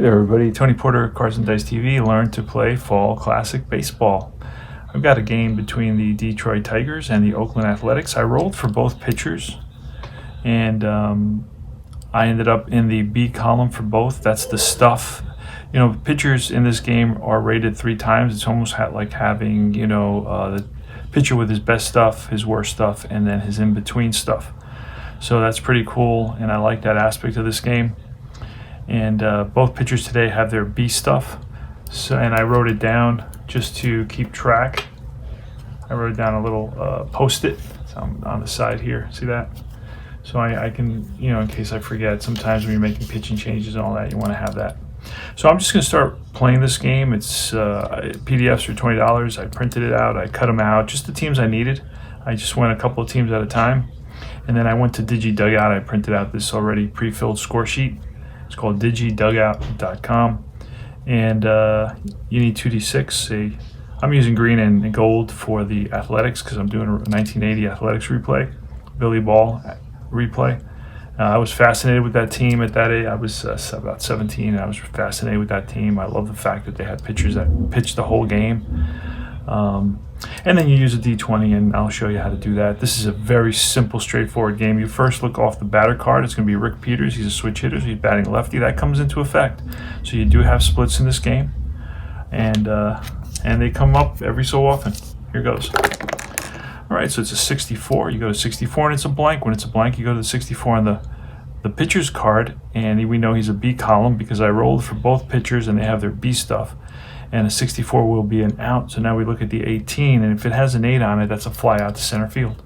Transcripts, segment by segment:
there, everybody. Tony Porter, Cards and Dice TV. Learn to play Fall Classic Baseball. I've got a game between the Detroit Tigers and the Oakland Athletics. I rolled for both pitchers, and I ended up in the B column for both. That's the stuff. You know, pitchers in this game are rated 3 times. It's almost like having, the pitcher with his best stuff, his worst stuff, and then his in-between stuff. So that's pretty cool, and I like that aspect of this game. And both pitchers today have their B stuff. So, and I wrote it down just to keep track. I wrote down a little post-it on the side here. See that? So I can, in case I forget, sometimes when you're making pitching changes and all that, you want to have that. So I'm just going to start playing this game. It's PDFs are $20. I printed it out. I cut them out, just the teams I needed. I just went a couple of teams at a time. And then I went to DigiDugout. I printed out this already pre-filled score sheet. It's called digidugout.com. And you need 2d6. I'm using green and gold for the Athletics because I'm doing a 1980 Athletics replay, Billy Ball replay. I was fascinated with that team at that age. I was about 17, and I was fascinated with that team. I love the fact that they had pitchers that pitched the whole game. And then you use a D20, and I'll show you how to do that. This is a very simple, straightforward game. You first look off the batter card. It's going to be Rick Peters. He's a switch hitter, so he's batting lefty. That comes into effect. So you do have splits in this game, and they come up every so often. Here goes. All right, so it's a 64. You go to 64, and it's a blank. When it's a blank, you go to the 64 on the pitcher's card, and we know he's a B column because I rolled for both pitchers, and they have their B stuff. And a 64 will be an out. So now we look at the 18, and if it has an 8 on it, that's a fly out to center field.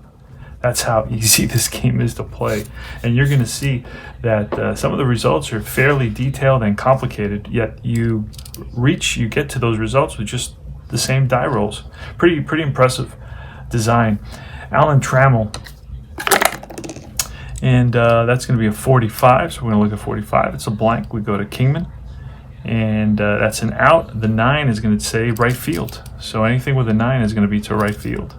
That's how easy this game is to play. And you're going to see that some of the results are fairly detailed and complicated, yet you get to those results with just the same die rolls. Pretty impressive design. Alan Trammell. And that's going to be a 45, so we're going to look at 45. It's a blank. We go to Kingman. And that's an out. The 9 is going to say right field. So anything with a 9 is going to be to right field.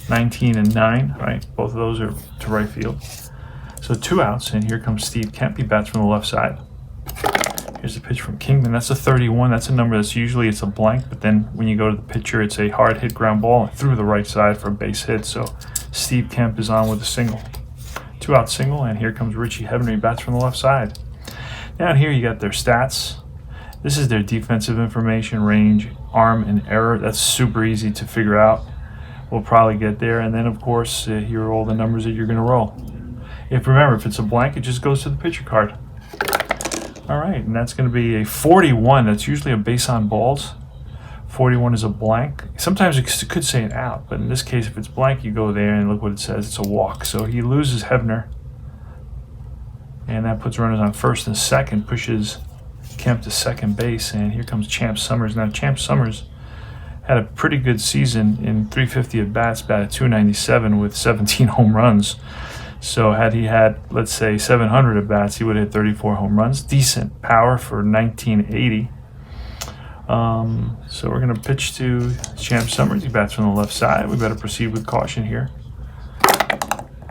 19 and 9, right? Both of those are to right field. So 2 outs, and here comes Steve Kemp. He bats from the left side. Here's a pitch from Kingman. That's a 31. That's a number that's usually it's a blank, but then when you go to the pitcher, it's a hard hit ground ball through the right side for a base hit. So Steve Kemp is on with a single. 2 out single, and here comes Richie Hebner. He bats from the left side. Down here you got their stats. This is their defensive information, range, arm, and error. That's super easy to figure out. We'll probably get there. And then, of course, here are all the numbers that you're going to roll. Remember, if it's a blank, it just goes to the pitcher card. All right, and that's going to be a 41. That's usually a base on balls. 41 is a blank. Sometimes it could say an out, but in this case, if it's blank, you go there and look what it says. It's a walk. So he loses Hebner. And that puts runners on first and second, pushes Kemp to second base, and here comes Champ Summers. Now, Champ Summers had a pretty good season in 350 at-bats, batted .297 with 17 home runs. So had he had, let's say, 700 at-bats, he would have hit 34 home runs. Decent power for 1980. So we're going to pitch to Champ Summers. He bats from the left side. We better proceed with caution here.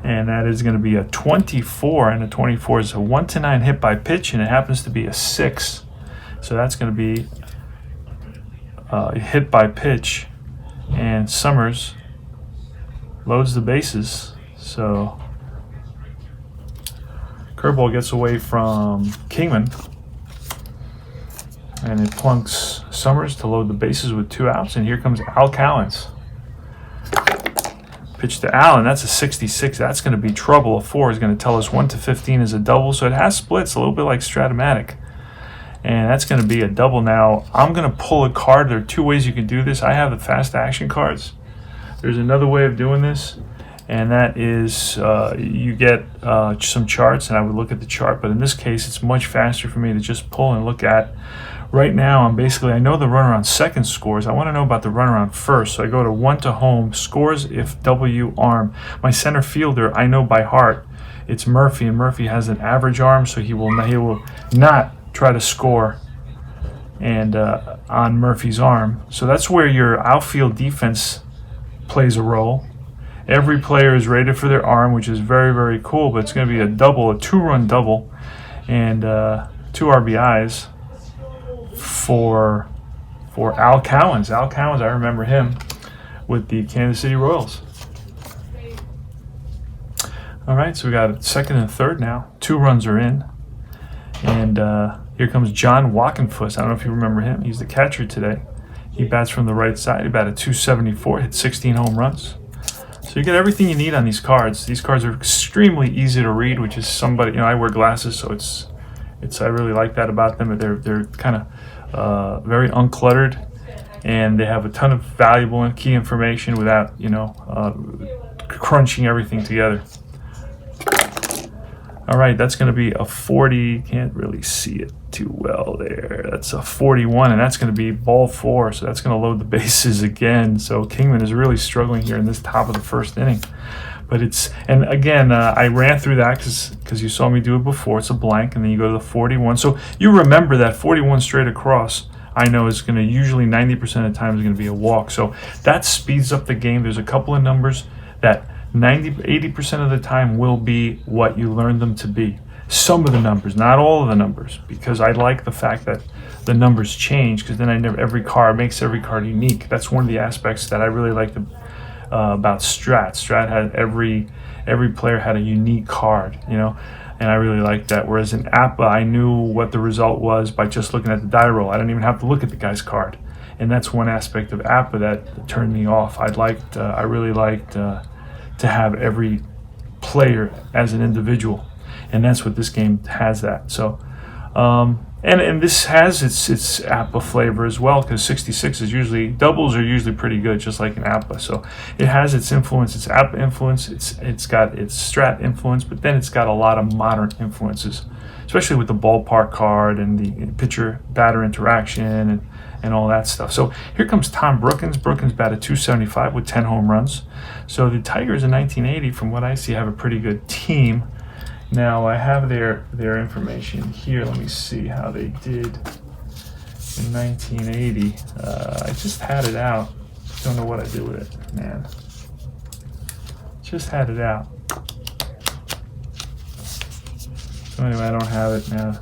And that is going to be a 24, and a 24 is a 1-9 hit by pitch, and it happens to be a 6. So that's going to be hit by pitch, and Summers loads the bases. So curveball gets away from Kingman, and it plunks Summers to load the bases with 2 outs, and here comes Al Cowens. Pitch to Allen, that's a 66. That's going to be trouble. A 4 is going to tell us 1 to 15 is a double, so it has splits, a little bit like Stratomatic. And that's going to be a double. Now, I'm going to pull a card. There are 2 ways you can do this. I have the fast action cards. There's another way of doing this, and that is you get some charts, and I would look at the chart. But in this case, it's much faster for me to just pull and look at. Right now, I know the runner on second scores. I want to know about the runner on first. So I go to 1 to home, scores if W arm. My center fielder, I know by heart, it's Murphy, and Murphy has an average arm, so he will not try to score and on Murphy's arm. So that's where your outfield defense plays a role. Every player is rated for their arm, which is very, very cool, but it's going to be a double, a 2-run double, and 2 RBIs for Al Cowens. Al Cowens, I remember him with the Kansas City Royals. All right, so we got second and third now. 2 runs are in. And here comes John Wockenfuss. I don't know if you remember him. He's the catcher today. He bats from the right side. He batted .274, hit 16 home runs. So you get everything you need on these cards. These cards are extremely easy to read, which is somebody, I wear glasses, so I really like that about them. They're kind of very uncluttered, and they have a ton of valuable and key information without, crunching everything together. All right, that's going to be a 40. Can't really see it too well there. That's a 41, and that's going to be ball 4. So that's going to load the bases again. So Kingman is really struggling here in this top of the first inning. But and again, I ran through that because you saw me do it before. It's a blank, and then you go to the 41. So you remember that 41 straight across, I know is going to usually 90% of the time is going to be a walk. So that speeds up the game. There's a couple of numbers that 80% of the time will be what you learned them to be. Some of the numbers, not all of the numbers, because I like the fact that the numbers change, because then every card makes every card unique. That's one of the aspects that I really like about Strat. Strat had every player had a unique card, and I really like that. Whereas in APBA, I knew what the result was by just looking at the die roll. I didn't even have to look at the guy's card, and that's one aspect of APBA that turned me off. I really liked to have every player as an individual, and that's what this game has. That so and this has its APBA flavor as well, because 66 is usually, doubles are usually pretty good, just like in APBA. So it has its influence, its APBA influence, it's got its Strat influence, but then it's got a lot of modern influences, especially with the ballpark card and the pitcher batter interaction and all that stuff. So here comes Tom Brookens. Brookens batted .275 with 10 home runs. So the Tigers in 1980, from what I see, have a pretty good team. Now I have their information here. Let me see how they did in 1980. I just had it out. Don't know what I did with it, man. Just had it out. So anyway, I don't have it now,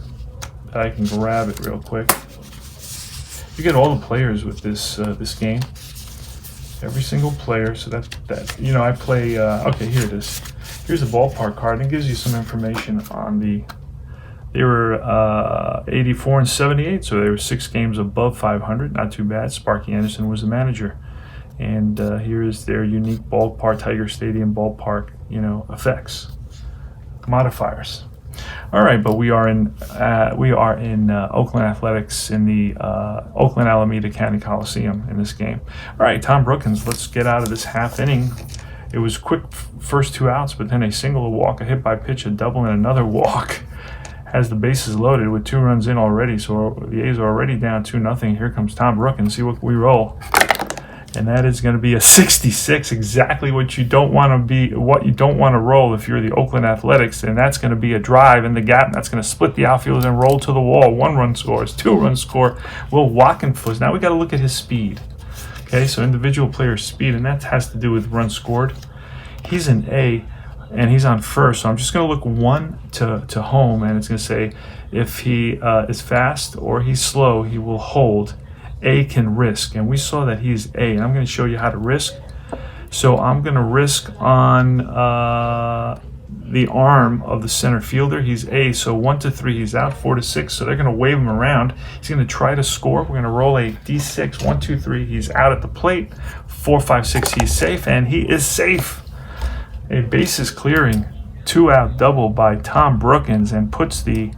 but I can grab it real quick. You get all the players with this game. Every single player. So that I play. Okay, here it is. Here's a ballpark card, and it gives you some information on they were 84 and 78, so they were 6 games above 500. Not too bad. Sparky Anderson was the manager, and here is their unique ballpark, Tiger Stadium ballpark, effects, modifiers. All right, but we are in Oakland Athletics in the Oakland Alameda County Coliseum in this game. All right, Tom Brookens, let's get out of this half inning. It was quick first 2 outs, but then a single, a walk, a hit by pitch, a double, and another walk. Has the bases loaded with 2 runs in already, so the A's are already down 2-0. Here comes Tom Brookens. See what we roll. And that is going to be a 66, exactly what you don't want to roll if you're the Oakland Athletics. And that's going to be a drive in the gap, and that's going to split the outfield and roll to the wall. 1-run scores, 2-run score. Will Wockenfuss. Now we got to look at his speed. Okay, so individual player speed, and that has to do with runs scored. He's an A, and he's on first, so I'm just going to look 1 to home, and it's going to say if he is fast or he's slow, he will hold. A can risk, and we saw that he's A, and I'm going to show you how to risk. So I'm going to risk on the arm of the center fielder. He's A, so 1 to 3 he's out, 4 to 6, so they're going to wave him around. He's going to try to score. We're going to roll a D6, 1, 2, 3, he's out at the plate, 4, 5, 6, he's safe, and he is safe. A bases clearing 2-out double by Tom Brookens, and puts the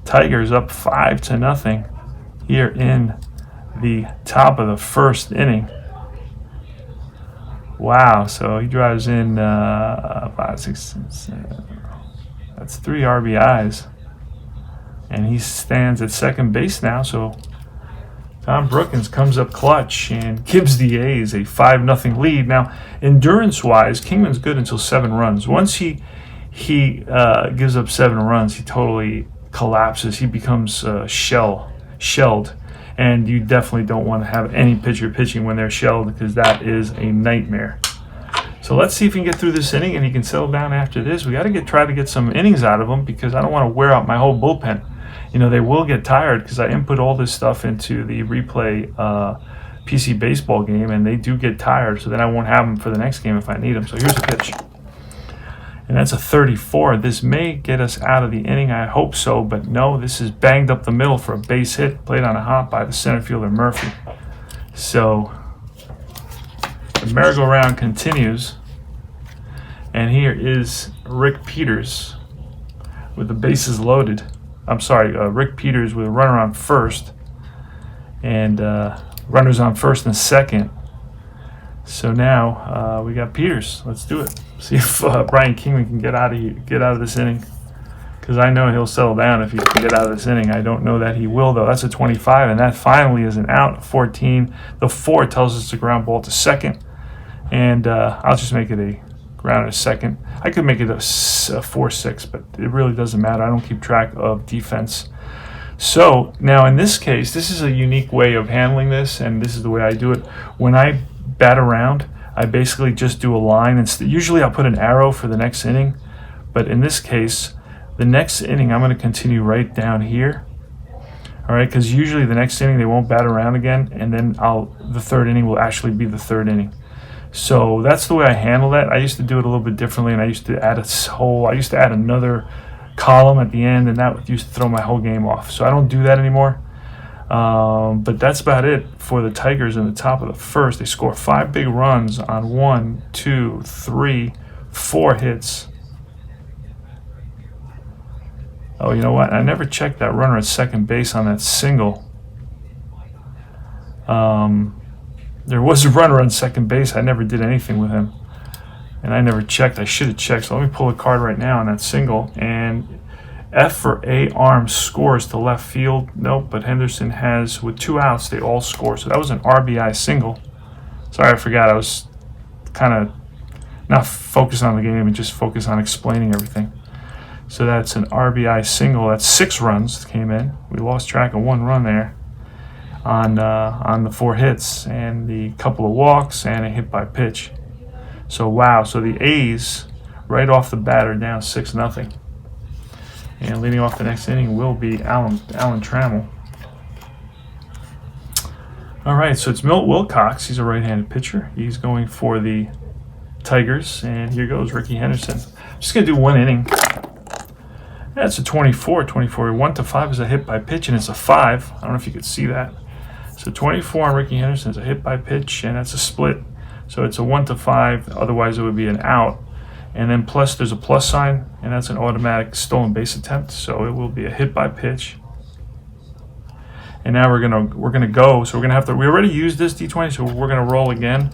Tigers up 5-0 here in the top of the first inning. Wow, so he drives in 5, 6, 7. That's 3 RBIs. And he stands at second base now, so Tom Brookens comes up clutch and gives the A's a 5-0 lead. Now, endurance-wise, Kingman's good until 7 runs. Once he gives up 7 runs, he totally collapses. He becomes shelled. And you definitely don't want to have any pitcher pitching when they're shelled, because that is a nightmare. So let's see if he can get through this inning and he can settle down after this. We got to try to get some innings out of him, because I don't want to wear out my whole bullpen. they will get tired because I input all this stuff into the replay PC baseball game, and they do get tired. So then I won't have them for the next game if I need them. So here's a pitch. And that's a 34. This may get us out of the inning. I hope so, but no, this is banged up the middle for a base hit, played on a hop by the center fielder Murphy. So the merry-go-round continues, and here is Rick Peters with the bases loaded. I'm sorry, Rick Peters with a runner on first, and runners on first and second. So now we got Peters. Let's do it. See if Brian Kingman can get out of this inning, because I know he'll settle down if he can get out of this inning. I don't know that he will, though. That's a 25, and that finally is an out. 14. The 4 tells us to ground ball to second, and I'll just make it a ground to second. I could make it a 4-6, but it really doesn't matter. I don't keep track of defense. So now in this case, this is a unique way of handling this, and this is the way I do it. When I bat around, I basically just do a line, and usually I'll put an arrow for the next inning, but in this case, the next inning I'm going to continue right down here. All right, because usually the next inning they won't bat around again, and then the third inning will actually be the third inning. So that's the way I handle that. I used to do it a little bit differently, and I used to add another column at the end, and that used to throw my whole game off. So I don't do that anymore. But that's about it for the Tigers in the top of the first. They score 5 big runs on 1, 2, 3, 4 hits. Oh, you know what? I never checked that runner at second base on that single. There was a runner on second base. I never did anything with him, and I never checked. I should have checked. So let me pull a card right now on that single, and F for A arm scores to left field. Nope, but Henderson has, with 2 outs, they all score. So that was an RBI single. Sorry, I forgot. I was kind of not focused on the game and just focused on explaining everything. So that's an RBI single. That's 6 runs that came in. We lost track of 1 run there on the 4 hits and the couple of walks and a hit by pitch. So wow. So the A's right off the bat are down 6-0. And leading off the next inning will be Alan Trammell. All right, so it's Milt Wilcox. He's a right-handed pitcher. He's going for the Tigers, and here goes Ricky Henderson. I'm just going to do 1 inning. That's a 24. 1-5 is a hit by pitch, and it's a 5. I don't know if you could see that. So 24 on Ricky Henderson is a hit by pitch, and that's a split. So it's a 1-5. Otherwise, it would be an out. And then plus there's a plus sign, and that's an automatic stolen base attempt. So it will be a hit by pitch. And now we're gonna go. So we already used this D20, so we're gonna roll again.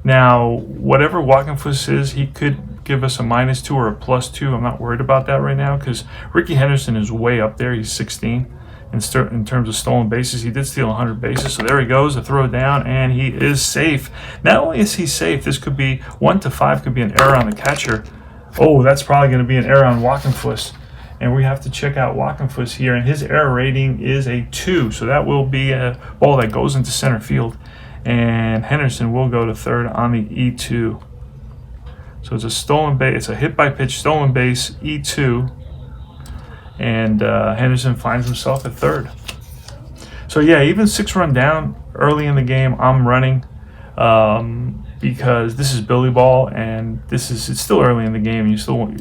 Now whatever Wackenfuss is, he could give us a -2 or a +2. I'm not worried about that right now because Ricky Henderson is way up there. He's 16 in terms of stolen bases. He did steal 100 bases. So there he goes, a throw down, and he is safe. Not only is he safe, this could be 1-5 could be an error on the catcher. Oh, that's probably going to be an error on Wackenfuss. And we have to check out Wackenfuss here, and his error rating is a 2. So that will be a ball that goes into center field. And Henderson will go to third on the E2. So it's a stolen base. It's a hit by pitch, stolen base, E2. And Henderson finds himself at third. So yeah, even 6 run down early in the game, I'm running because this is Billy Ball, and it's still early in the game. You still,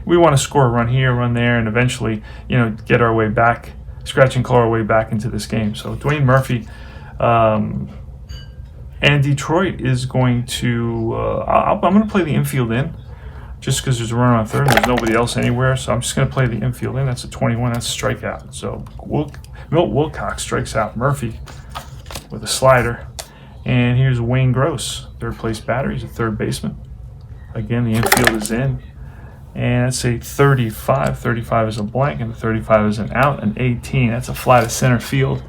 we want to score a run here, run there, and eventually, get our way back, scratch and claw our way back into this game. So Dwayne Murphy and Detroit is going to. I'm going to play the infield in. Just because there's a runner on third and there's nobody else anywhere. So I'm just going to play the infield in. That's a 21. That's a strikeout. So Milt Wilcox strikes out Murphy with a slider. And here's Wayne Gross, third place batter. He's a third baseman. Again, the infield is in. And that's a 35. 35 is a blank, and 35 is an out. An 18. That's a fly to center field.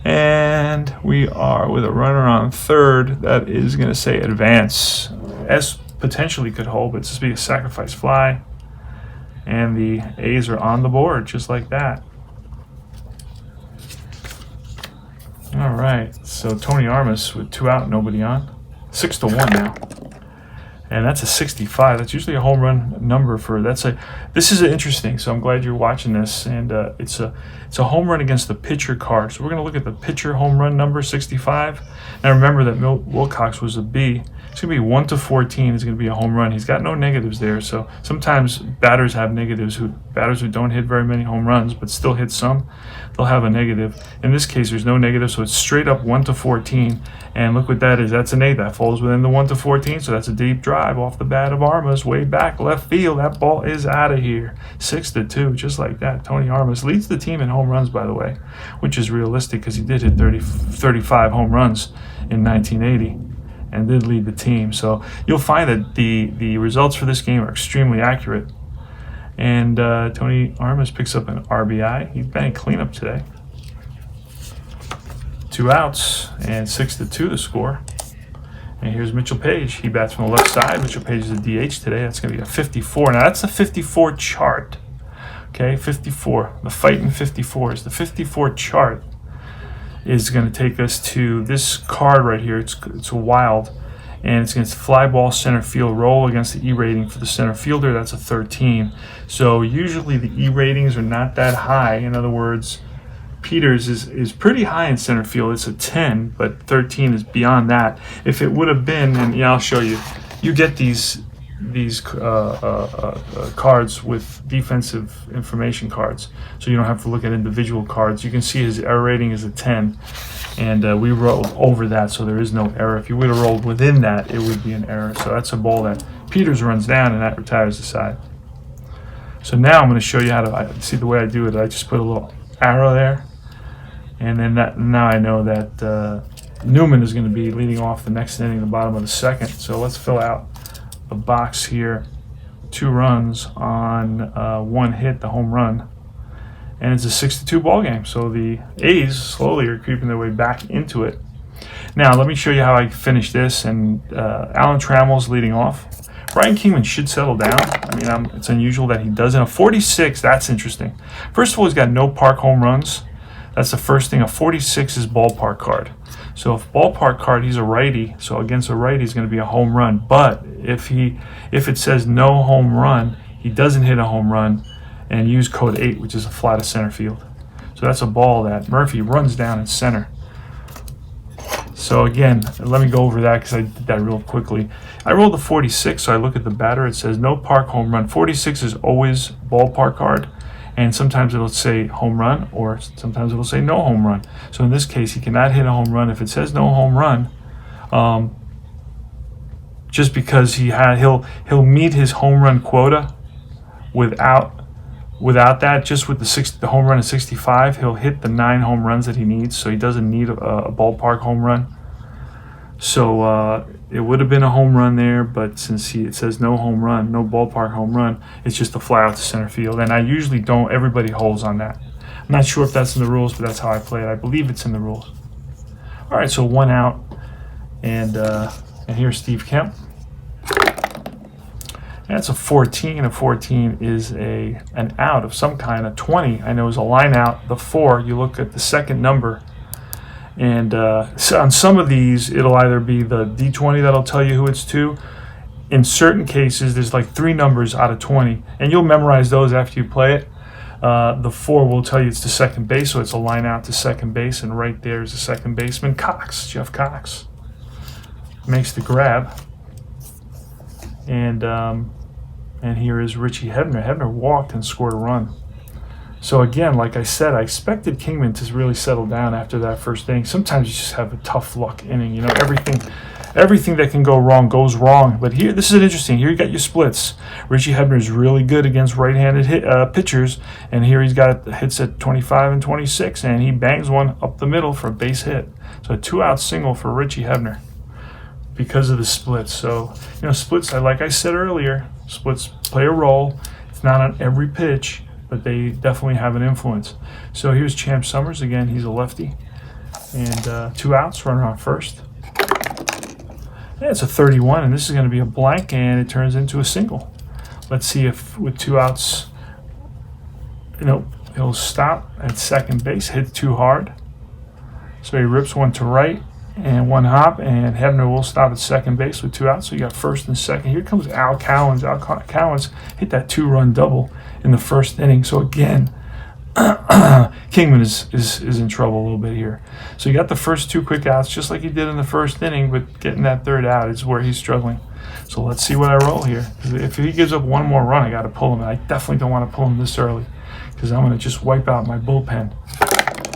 And we are with a runner on third. That is going to say advance. S potentially could hold, but it's just be a sacrifice fly, and the A's are on the board just like that. All right, so Tony Armas with 2 out, nobody on, 6-1 now. and that's a 65. That's usually a home run number for this is interesting. So I'm glad you're watching this, and it's a home run against the pitcher card. So we're going to look at the pitcher home run number 65. Now remember that Milt Wilcox was a B. It's going to be 1 to 14 is going to be a home run. He's got no negatives there. So sometimes batters have negatives. Batters who don't hit very many home runs but still hit some, they'll have a negative. In this case, there's no negative, so it's straight up 1 to 14. And look what that is. That's an 8. That falls within the 1 to 14. So that's a deep drive off the bat of Armas, way back left field. That ball is out of here. 6 to 2, just like that. Tony Armas leads the team in home runs, by the way, which is realistic because he did hit 35 home runs in 1980. And did lead the team. So you'll find that the results for this game are extremely accurate. And Tony Armas picks up an RBI. He's batting cleanup today. 2 outs and 6 to 2 the score. And here's Mitchell Page. He bats from the left side. Mitchell Page is a DH today. That's going to be a 54. Now that's a 54 chart. Okay, 54. The fighting 54s. The 54 chart is going to take us to this card right here. It's a wild, and it's against fly ball center field, roll against the E rating for the center fielder. That's a 13. So usually the E ratings are not that high. In other words, Peters is pretty high in center field. It's a 10, but 13 is beyond that. If it would have been, and yeah, I'll show you. You get these cards with defensive information cards, so you don't have to look at individual cards. You can see his error rating is a 10, and we rolled over that, so there is no error. If you would have rolled within that, it would be an error. So that's a ball that Peters runs down, and that retires the side. So now I'm going to show you how to see the way I do it. I just put a little arrow there, and then now I know that Newman is going to be leading off the next inning, the bottom of the second. So let's fill out a box here. 2 runs on 1 hit, the home run, and it's a 6 to 2 ball game. So the A's slowly are creeping their way back into it. Now let me show you how I finish this. And Alan Trammell's leading off. Brian Kingman should settle down. I mean, it's unusual that he doesn't. A 46, that's interesting. First of all, he's got no park home runs. That's the first thing. A 46 is ballpark card. So if ballpark card, he's a righty. So against a righty, he's going to be a home run. But if it says no home run, he doesn't hit a home run and use code 8, which is a fly to center field. So that's a ball that Murphy runs down in center. So again, let me go over that because I did that real quickly. I rolled a 46, so I look at the batter. It says no park home run. 46 is always ballpark card. And sometimes it'll say home run, or sometimes it'll say no home run. So in this case, he cannot hit a home run. If it says no home run, just because he'll meet his home run quota without that. Just with the home run of 65, he'll hit the 9 home runs that he needs. So he doesn't need a ballpark home run. So it would have been a home run there, but since it says no home run, no ballpark home run, it's just a fly out to center field. And I usually don't. Everybody holds on that. I'm not sure if that's in the rules, but that's how I play it. I believe it's in the rules. All right, so 1 out, and here's Steve Kemp. That's a 14. A 14 is an out of some kind. A 20, I know, is a line out. The 4, you look at the second number. And so on some of these, it'll either be the D20 that'll tell you who it's to. In certain cases, there's like 3 numbers out of 20, and you'll memorize those after you play it. The 4 will tell you it's to second base, so it's a line out to second base, and right there is the second baseman, Jeff Cox. Makes the grab. And here is Richie Hebner. Hebner walked and scored a run. So again, like I said, I expected Kingman to really settle down after that first inning. Sometimes you just have a tough luck inning. You know, everything that can go wrong goes wrong. But here, this is interesting. Here you got your splits. Richie Hebner is really good against right-handed pitchers, and here he's got hits at 25 and 26, and he bangs one up the middle for a base hit. So a 2-out single for Richie Hebner because of the splits. So, you know, splits, like I said earlier, splits play a role. It's not on every pitch, but they definitely have an influence. So here's Champ Summers again. He's a lefty, and 2 outs, runner on first. Yeah, it's a 31, and this is going to be a blank, and it turns into a single. Let's see if with 2 outs, he'll stop at second base, hit too hard. So he rips one to right, and one hop, and Hebner will stop at second base with 2 outs. So you got first and second. Here comes Al Cowens. Al Cowens hit that 2-run double in the first inning. So again, Kingman is in trouble a little bit here. So you got the first 2 quick outs, just like he did in the first inning, but getting that third out is where he's struggling. So let's see what I roll here. If he gives up one more run, I got to pull him. And I definitely don't want to pull him this early because I'm going to just wipe out my bullpen.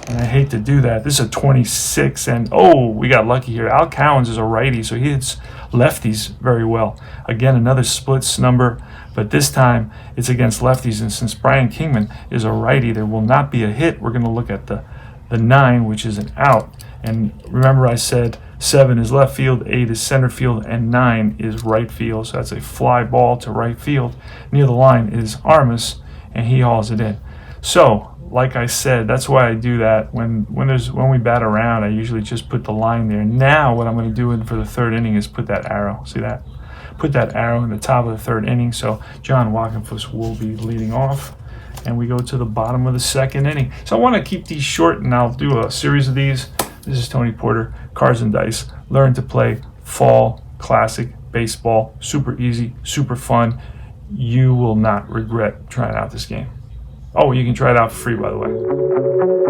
And I hate to do that. This is a 26, and oh, we got lucky here. Al Cowens is a righty, so he hits lefties very well. Again, another splits number, but this time it's against lefties. And since Brian Kingman is a righty, there will not be a hit. We're going to look at the 9, which is an out. And remember I said 7 is left field, 8 is center field, and 9 is right field. So that's a fly ball to right field. Near the line is Armas, and he hauls it in. So, like I said, that's why I do that. When we bat around, I usually just put the line there. Now what I'm going to do for the 3rd inning is put that arrow. See that? Put that arrow in the top of the 3rd inning. So John Wockenfuss will be leading off. And we go to the bottom of the 2nd inning. So I want to keep these short, and I'll do a series of these. This is Tony Porter, Cards and Dice. Learn to play fall classic baseball. Super easy, super fun. You will not regret trying out this game. Oh, you can try it out for free, by the way.